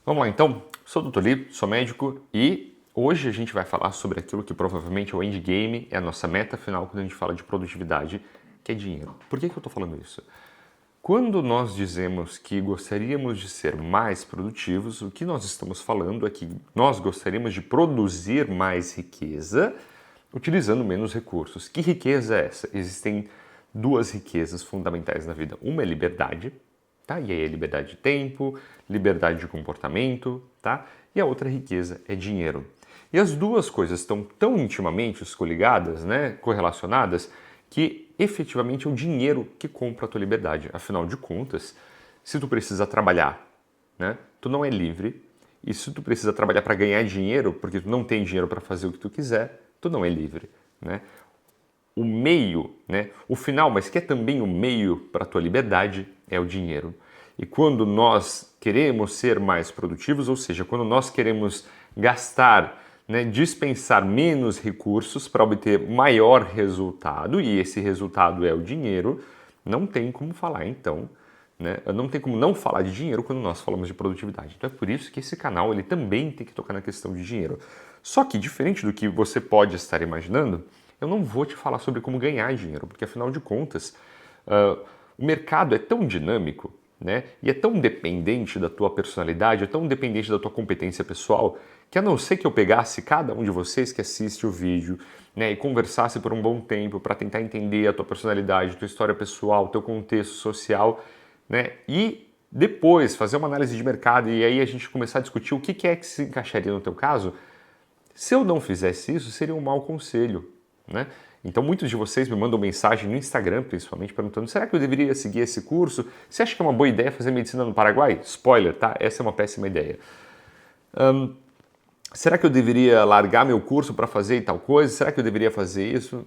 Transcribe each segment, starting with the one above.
Vamos lá então, sou o Dr. Li, sou médico e hoje a gente vai falar sobre aquilo que provavelmente é o endgame, é a nossa meta final quando a gente fala de produtividade, que é dinheiro. Por que eu estou falando isso? Quando nós dizemos que gostaríamos de ser mais produtivos, o que nós estamos falando é que nós gostaríamos de produzir mais riqueza utilizando menos recursos. Que riqueza é essa? Existem duas riquezas fundamentais na vida. Uma é liberdade, tá? E aí é liberdade de tempo, liberdade de comportamento, tá? E a outra riqueza é dinheiro. E as duas coisas estão tão intimamente coligadas, né, correlacionadas, que efetivamente é o dinheiro que compra a tua liberdade. Afinal de contas, se tu precisa trabalhar, né, tu não é livre. E se tu precisa trabalhar para ganhar dinheiro, porque tu não tem dinheiro para fazer o que tu quiser, tu não é livre, né? O meio, né, o final, mas que é também o meio para a tua liberdade, é o dinheiro. E quando nós queremos ser mais produtivos, ou seja, quando nós queremos gastar, né, dispensar menos recursos para obter maior resultado, e esse resultado é o dinheiro, não tem como falar então, né, não tem como não falar de dinheiro quando nós falamos de produtividade. Então é por isso que esse canal ele também tem que tocar na questão de dinheiro. Só que, diferente do que você pode estar imaginando, eu não vou te falar sobre como ganhar dinheiro, porque afinal de contas, o mercado é tão dinâmico, né? E é tão dependente da tua personalidade, é tão dependente da tua competência pessoal, que a não ser que eu pegasse cada um de vocês que assiste o vídeo, né, e conversasse por um bom tempo para tentar entender a tua personalidade, tua história pessoal, teu contexto social, né, e depois fazer uma análise de mercado e aí a gente começar a discutir o que é que se encaixaria no teu caso, se eu não fizesse isso, seria um mau conselho, né? Então muitos de vocês me mandam mensagem no Instagram, principalmente, perguntando: será que eu deveria seguir esse curso? Você acha que é uma boa ideia fazer medicina no Paraguai? Spoiler, tá? Essa é uma péssima ideia. Será que eu deveria largar meu curso para fazer tal coisa? Será que eu deveria fazer isso?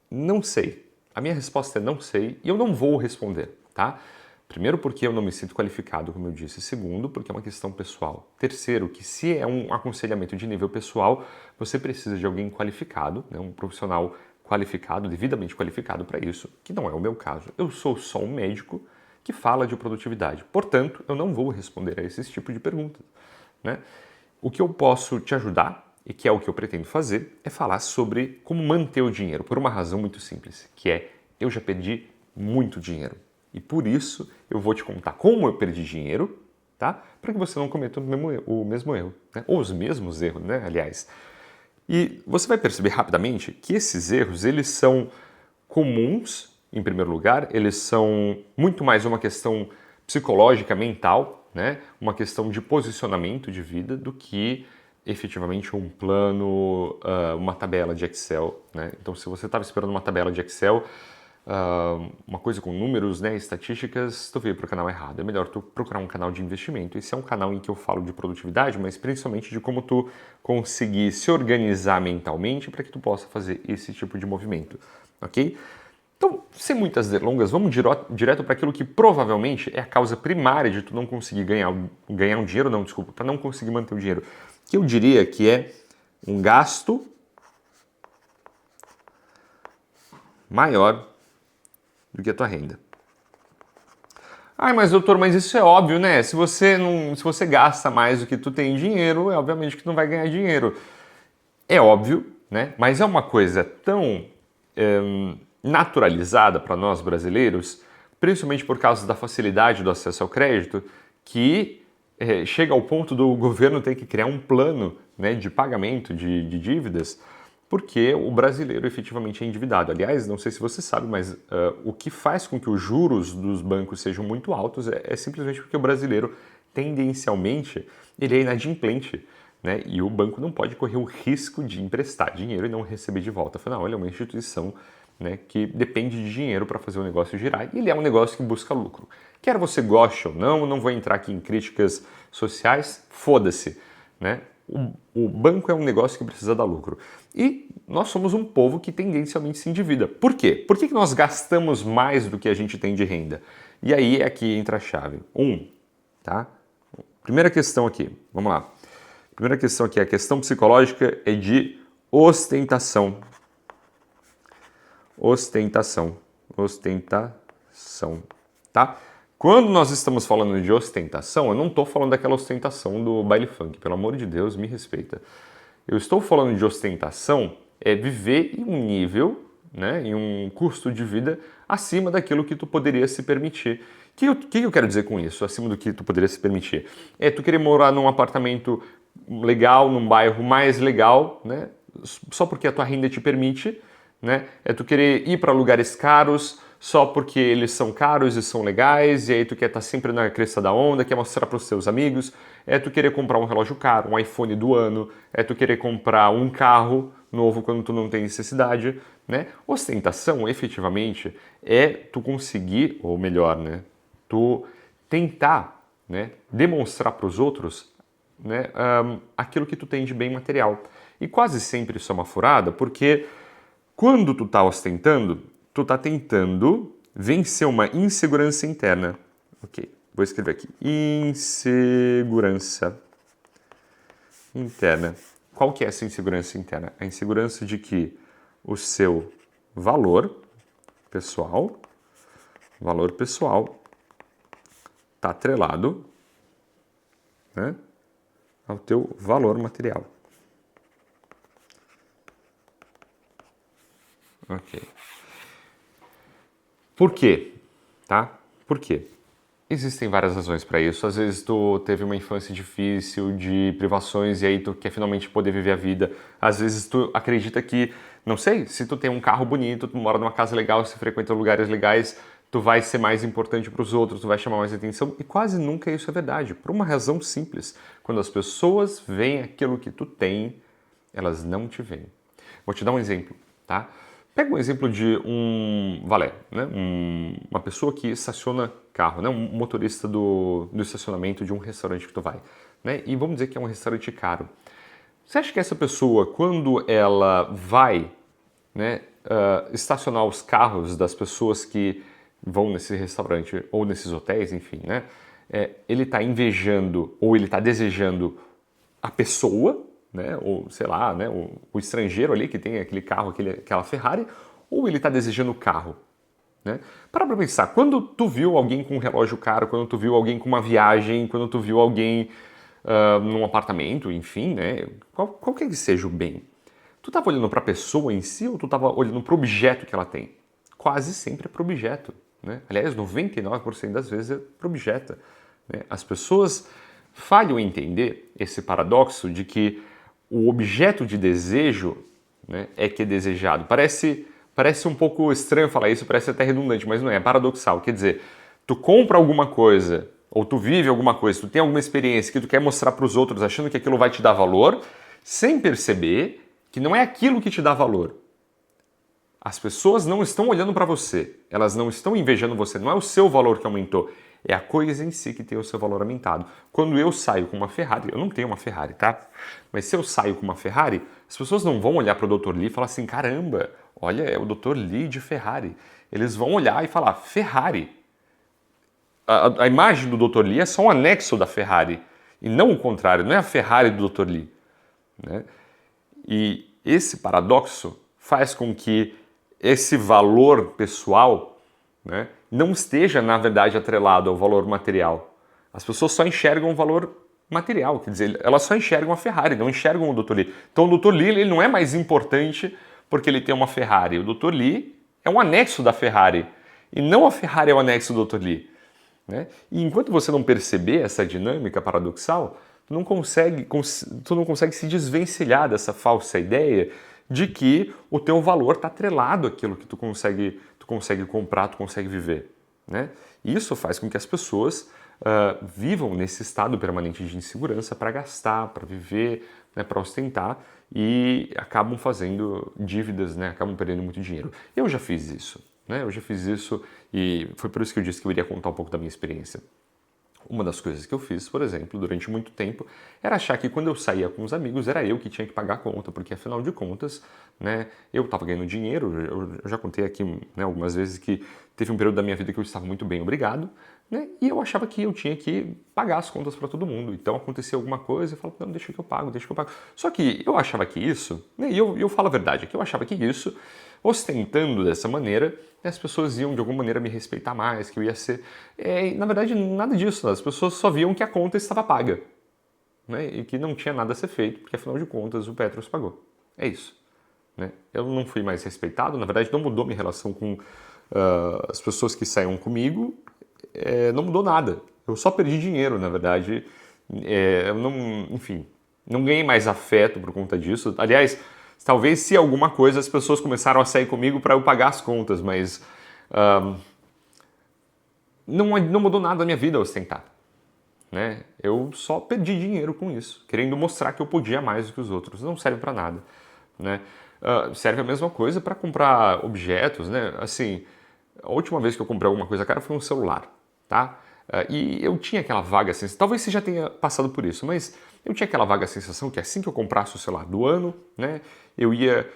Não sei. A minha resposta é não sei e eu não vou responder, tá? Primeiro, porque eu não me sinto qualificado, como eu disse. Segundo, porque é uma questão pessoal. Terceiro, que se é um aconselhamento de nível pessoal, você precisa de alguém qualificado, né, um profissional qualificado, devidamente qualificado para isso, que não é o meu caso. Eu sou só um médico que fala de produtividade. Portanto, eu não vou responder a esses tipos de perguntas, né? O que eu posso te ajudar, e que é o que eu pretendo fazer, é falar sobre como manter o dinheiro, por uma razão muito simples, que é eu já perdi muito dinheiro. E por isso eu vou te contar como eu perdi dinheiro, tá? Para que você não cometa o mesmo erro, né? Ou os mesmos erros, né? Aliás. E você vai perceber rapidamente que esses erros, eles são comuns, em primeiro lugar, eles são muito mais uma questão psicológica, mental, né? Uma questão de posicionamento de vida do que efetivamente um plano, uma tabela de Excel, né? Então, se você estava esperando uma tabela de Excel, uma coisa com números, né, estatísticas, tu veio para o canal errado. É melhor tu procurar um canal de investimento. Esse é um canal em que eu falo de produtividade, mas principalmente de como tu conseguir se organizar mentalmente para que tu possa fazer esse tipo de movimento, ok? Então, sem muitas delongas, vamos direto para aquilo que provavelmente é a causa primária de tu não conseguir ganhar um dinheiro, não, desculpa, para não conseguir manter o dinheiro. Que eu diria que é um gasto maior do que a tua renda. Ai, mas doutor, mas isso é óbvio, né? Se você gasta mais do que tu tem em dinheiro, é obviamente que tu não vai ganhar dinheiro. É óbvio, né? Mas é uma coisa tão naturalizada para nós brasileiros, principalmente por causa da facilidade do acesso ao crédito, que chega ao ponto do governo ter que criar um plano, né, de pagamento de dívidas, porque o brasileiro efetivamente é endividado. Aliás, não sei se você sabe, mas o que faz com que os juros dos bancos sejam muito altos é simplesmente porque o brasileiro, tendencialmente, ele é inadimplente, né? E o banco não pode correr o risco de emprestar dinheiro e não receber de volta. Afinal, ele é uma instituição, né, que depende de dinheiro para fazer o negócio girar e ele é um negócio que busca lucro. Quer você goste ou não vou entrar aqui em críticas sociais, foda-se, né? O banco é um negócio que precisa dar lucro. E nós somos um povo que tendencialmente se endivida. Por quê? Por que nós gastamos mais do que a gente tem de renda? E aí é aqui entra a chave. Tá? Primeira questão aqui, vamos lá. Primeira questão aqui, a questão psicológica é de ostentação. Ostentação, tá? Quando nós estamos falando de ostentação, eu não estou falando daquela ostentação do baile funk, pelo amor de Deus, me respeita. Eu estou falando de ostentação é viver em um nível, né, em um custo de vida acima daquilo que tu poderia se permitir. O que eu quero dizer com isso, acima do que tu poderia se permitir? É tu querer morar num apartamento legal, num bairro mais legal, né, só porque a tua renda te permite, né? É tu querer ir para lugares caros só porque eles são caros e são legais, e aí tu quer estar sempre na cresta da onda, quer mostrar para os seus amigos. É tu querer comprar um relógio caro, um iPhone do ano, é tu querer comprar um carro novo quando tu não tem necessidade, né? Ostentação, efetivamente, é tu conseguir, ou melhor, né? Tu tentar, né, demonstrar para os outros, né, aquilo que tu tem de bem material. E quase sempre isso é uma furada, porque quando tu tá ostentando, tu tá tentando vencer uma insegurança interna. Ok, vou escrever aqui. Insegurança interna. Qual que é essa insegurança interna? A insegurança de que o seu valor pessoal tá atrelado, né, ao teu valor material. Ok. Por quê? Tá? Por quê? Existem várias razões para isso. Às vezes tu teve uma infância difícil, de privações, e aí tu quer finalmente poder viver a vida. Às vezes tu acredita que, não sei, se tu tem um carro bonito, tu mora numa casa legal, se frequenta lugares legais, tu vai ser mais importante para os outros, tu vai chamar mais atenção. E quase nunca isso é verdade. Por uma razão simples. Quando as pessoas veem aquilo que tu tem, elas não te veem. Vou te dar um exemplo, tá? Pega um exemplo de um valet, né? Uma pessoa que estaciona carro, né? Um motorista do estacionamento de um restaurante que tu vai, né? E vamos dizer que é um restaurante caro. Você acha que essa pessoa, quando ela vai, né, estacionar os carros das pessoas que vão nesse restaurante ou nesses hotéis, enfim, né? Ele está invejando ou ele está desejando a pessoa, né, ou sei lá, né, o estrangeiro ali que tem aquele carro, aquela Ferrari, ou ele está desejando o carro, né? Para pensar, quando tu viu alguém com um relógio caro, quando tu viu alguém com uma viagem, quando tu viu alguém num apartamento, enfim, né, qualquer que seja o bem, tu estava olhando para a pessoa em si ou tu estava olhando para o objeto que ela tem? Quase sempre é para o objeto, né? Aliás, 99% das vezes é para o objeto, né? As pessoas falham em entender esse paradoxo de que o objeto de desejo, né, é que é desejado. Parece um pouco estranho falar isso, parece até redundante, mas não é, é paradoxal. Quer dizer, tu compra alguma coisa, ou tu vive alguma coisa, tu tem alguma experiência que tu quer mostrar para os outros achando que aquilo vai te dar valor, sem perceber que não é aquilo que te dá valor. As pessoas não estão olhando para você, elas não estão invejando você, não é o seu valor que aumentou, é a coisa em si que tem o seu valor aumentado. Quando eu saio com uma Ferrari, eu não tenho uma Ferrari, tá? Mas se eu saio com uma Ferrari, as pessoas não vão olhar para o Dr. Lee e falar assim, caramba, olha, é o Dr. Lee de Ferrari. Eles vão olhar e falar, Ferrari. A imagem do Dr. Lee é só um anexo da Ferrari, e não o contrário, não é a Ferrari do Dr. Lee, né? E esse paradoxo faz com que esse valor pessoal, né, não esteja, na verdade, atrelado ao valor material. As pessoas só enxergam o valor material, quer dizer, elas só enxergam a Ferrari, não enxergam o Dr. Lee. Então o Dr. Lee ele não é mais importante porque ele tem uma Ferrari. O Dr. Lee é um anexo da Ferrari e não a Ferrari é o anexo do Dr. Lee, né? E enquanto você não perceber essa dinâmica paradoxal, tu não consegue se desvencilhar dessa falsa ideia de que o teu valor está atrelado àquilo que tu consegue comprar, tu consegue viver, né? E isso faz com que as pessoas vivam nesse estado permanente de insegurança para gastar, para viver, né, para ostentar e acabam fazendo dívidas, né, acabam perdendo muito dinheiro. Eu já fiz isso, né? Eu já fiz isso e foi por isso que eu disse que eu iria contar um pouco da minha experiência. Uma das coisas que eu fiz, por exemplo, durante muito tempo, era achar que quando eu saía com os amigos era eu que tinha que pagar a conta, porque afinal de contas, né, eu estava ganhando dinheiro, eu já contei aqui, né, algumas vezes que teve um período da minha vida que eu estava muito bem, obrigado, né? E eu achava que eu tinha que pagar as contas para todo mundo. Então acontecia alguma coisa, eu falava, não, deixa que eu pago, deixa que eu pago. Só que eu achava que isso, né? E eu falo a verdade, que eu achava que isso, ostentando dessa maneira, as pessoas iam de alguma maneira me respeitar mais, que eu ia ser. Na verdade, nada disso. As pessoas só viam que a conta estava paga, né? E que não tinha nada a ser feito, porque afinal de contas o Petros pagou. É isso. Né? Eu não fui mais respeitado, na verdade não mudou minha relação com as pessoas que saíam comigo, não mudou nada. Eu só perdi dinheiro, na verdade. Eu não, enfim, não ganhei mais afeto por conta disso. Aliás, talvez se alguma coisa as pessoas começaram a sair comigo para eu pagar as contas, mas não mudou nada na minha vida ostentar. Né? Eu só perdi dinheiro com isso, querendo mostrar que eu podia mais do que os outros. Não serve para nada. Né? Serve a mesma coisa para comprar objetos, né? Assim, a última vez que eu comprei alguma coisa cara foi um celular, tá? E eu tinha aquela vaga sensação, talvez você já tenha passado por isso, mas eu tinha aquela vaga sensação que assim que eu comprasse o celular do ano, né, eu ia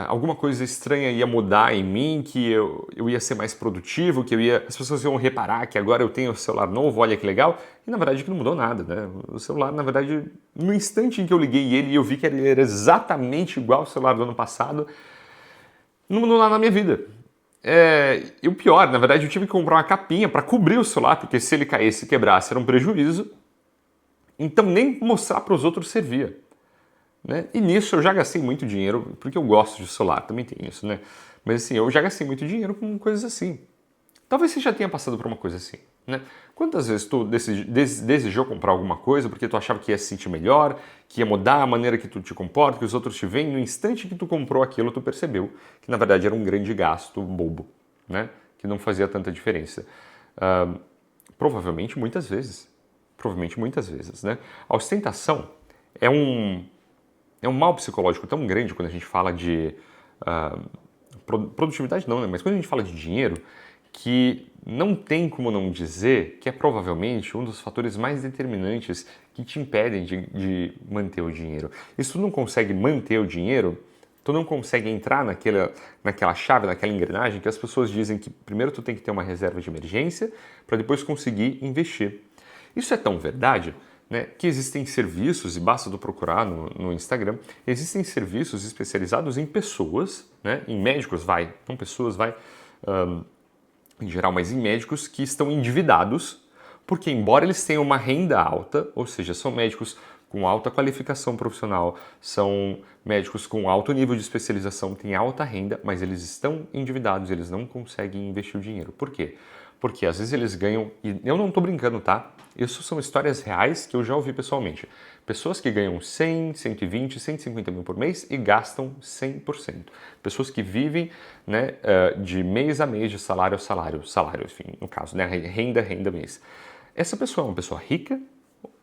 alguma coisa estranha ia mudar em mim, que eu ia ser mais produtivo, que as pessoas iam reparar que agora eu tenho o celular novo, olha que legal, e na verdade que não mudou nada, né? O celular, na verdade, no instante em que eu liguei ele e eu vi que ele era exatamente igual ao celular do ano passado, não mudou nada na minha vida. E o pior, na verdade, eu tive que comprar uma capinha para cobrir o celular, porque se ele caísse e quebrasse era um prejuízo. Então nem mostrar para os outros servia. Né? E nisso eu já gastei muito dinheiro, porque eu gosto de celular, também tem isso, né? Mas assim, eu já gastei muito dinheiro com coisas assim. Talvez você já tenha passado por uma coisa assim, né? Quantas vezes tu desejou comprar alguma coisa porque tu achava que ia se sentir melhor, que ia mudar a maneira que tu te comporta, que os outros te veem, no instante que tu comprou aquilo, tu percebeu que na verdade era um grande gasto bobo, né? Que não fazia tanta diferença. Provavelmente muitas vezes. Provavelmente muitas vezes, né? A ostentação é um mal psicológico tão grande quando a gente fala de produtividade não, né? Mas quando a gente fala de dinheiro, que não tem como não dizer que é provavelmente um dos fatores mais determinantes que te impedem de manter o dinheiro. E se tu não consegue manter o dinheiro, tu não consegue entrar naquela chave, naquela engrenagem que as pessoas dizem que primeiro tu tem que ter uma reserva de emergência para depois conseguir investir. Isso é tão verdade, né, que existem serviços, e basta tu procurar no Instagram, existem serviços especializados em pessoas, né, em médicos, não pessoas, em geral, mas em médicos que estão endividados, porque embora eles tenham uma renda alta, ou seja, são médicos com alta qualificação profissional, são médicos com alto nível de especialização, têm alta renda, mas eles estão endividados, eles não conseguem investir o dinheiro. Por quê? Porque às vezes eles ganham, e eu não estou brincando, tá? Isso são histórias reais que eu já ouvi pessoalmente. Pessoas que ganham 100, 120, 150 mil por mês e gastam 100%. Pessoas que vivem, né, de mês a mês, de salário a salário, enfim, no caso, né, renda mês. Essa pessoa é uma pessoa rica?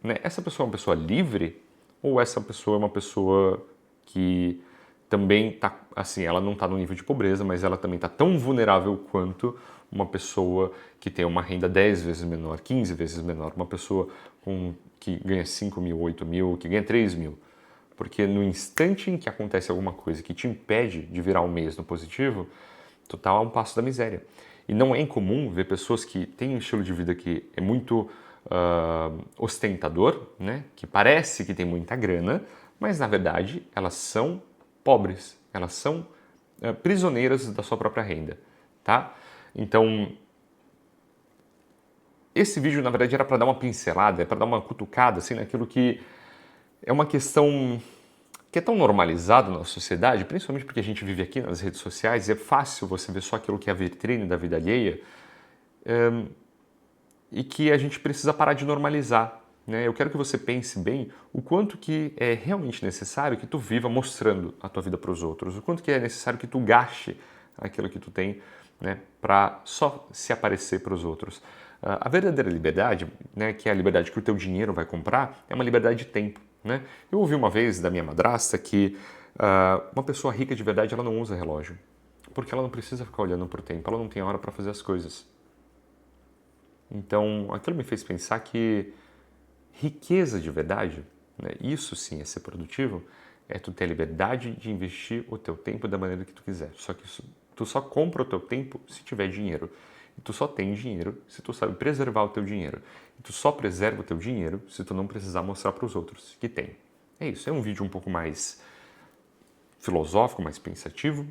Né? Essa pessoa é uma pessoa livre? Ou essa pessoa é uma pessoa que também está, assim, ela não está no nível de pobreza, mas ela também está tão vulnerável quanto uma pessoa que tem uma renda 10 vezes menor, 15 vezes menor, uma pessoa que ganha 5 mil, 8 mil, que ganha 3 mil. Porque no instante em que acontece alguma coisa que te impede de virar um mês no positivo, tu tá a um passo da miséria. E não é incomum ver pessoas que têm um estilo de vida que é muito ostentador, né? Que parece que tem muita grana, mas na verdade elas são pobres, elas são prisioneiras da sua própria renda, tá? Então, esse vídeo na verdade era para dar uma pincelada, para dar uma cutucada assim naquilo que é uma questão que é tão normalizado na sociedade, principalmente porque a gente vive aqui nas redes sociais, e é fácil você ver só aquilo que é a vitrine da vida alheia, e que a gente precisa parar de normalizar. Né? Eu quero que você pense bem o quanto que é realmente necessário que tu viva mostrando a tua vida para os outros, o quanto que é necessário que tu gaste aquilo que tu tem, né, para só se aparecer para os outros. A verdadeira liberdade, né, que é a liberdade que o teu dinheiro vai comprar, é uma liberdade de tempo. Né? Eu ouvi uma vez da minha madrasta que uma pessoa rica de verdade ela não usa relógio, porque ela não precisa ficar olhando para o tempo, ela não tem hora para fazer as coisas. Então, aquilo me fez pensar que riqueza de verdade, né, isso sim é ser produtivo, é tu ter a liberdade de investir o teu tempo da maneira que tu quiser. Só que tu só compra o teu tempo se tiver dinheiro. E tu só tem dinheiro se tu sabe preservar o teu dinheiro. E tu só preserva o teu dinheiro se tu não precisar mostrar para os outros que tem. É isso, é um vídeo um pouco mais filosófico, mais pensativo,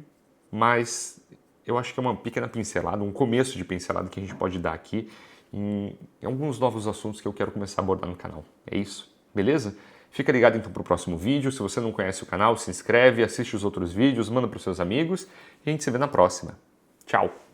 mas eu acho que é uma pequena pincelada, um começo de pincelada que a gente pode dar aqui em alguns novos assuntos que eu quero começar a abordar no canal. É isso, beleza? Fica ligado então para o próximo vídeo. Se você não conhece o canal, se inscreve, assiste os outros vídeos, manda para os seus amigos e a gente se vê na próxima. Tchau!